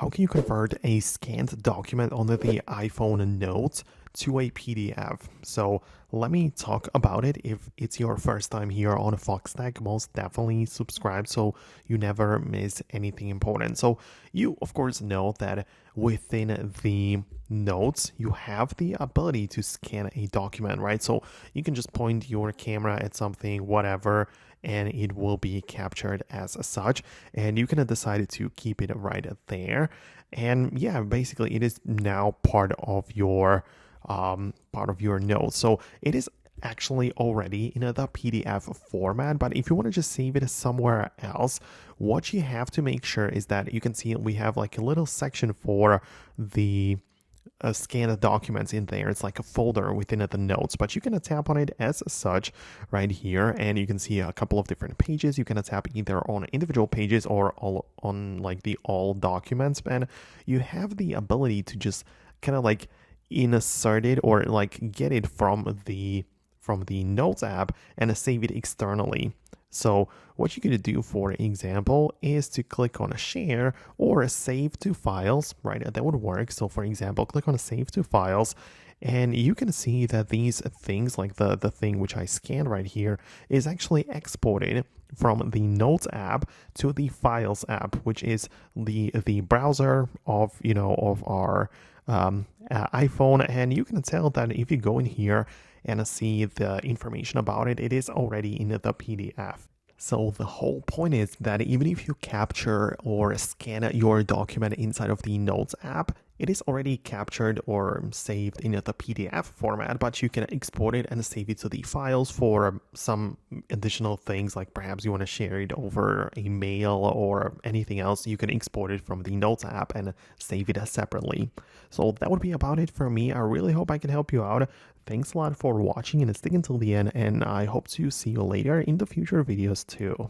how can you convert a scanned document on the iPhone Notes to a PDF? So let me talk about it. If it's your first time here on Foxtecc, most definitely subscribe so you never miss anything important. So you, of course, know that within the notes, you have the ability to scan a document, right? So you can just point your camera at something, whatever, and it will be captured as such. And you can decide to keep it right there. And yeah, basically it is now part of your notes. So it is actually already in the PDF format, but if you want to just save it somewhere else, what you have to make sure is that you can see we have like a little section for the scanned documents in there. It's like a folder within the notes, but you can tap on it as such right here, and you can see a couple of different pages. You can tap either on individual pages or all on like the all documents, and you have the ability to just kind of like insert it or like get it from the notes app and save it externally. So what you could do, for example, is to click on a share or a save to files, right? That would work. So for example, click on a save to files, and you can see that these things, like the thing which I scanned right here, is actually exported from the Notes app to the Files app, which is the browser of of our iPhone. And you can tell that if you go in here and see the information about it, it is already in the PDF. So the whole point is that even if you capture or scan your document inside of the Notes app, it is already captured or saved in the PDF format, but you can export it and save it to the files for some additional things, like perhaps you want to share it over a mail or anything else. You can export it from the Notes app and save it separately. So that would be about it for me. I really hope I can help you out. Thanks a lot for watching and sticking till the end, and I hope to see you later in the future videos too.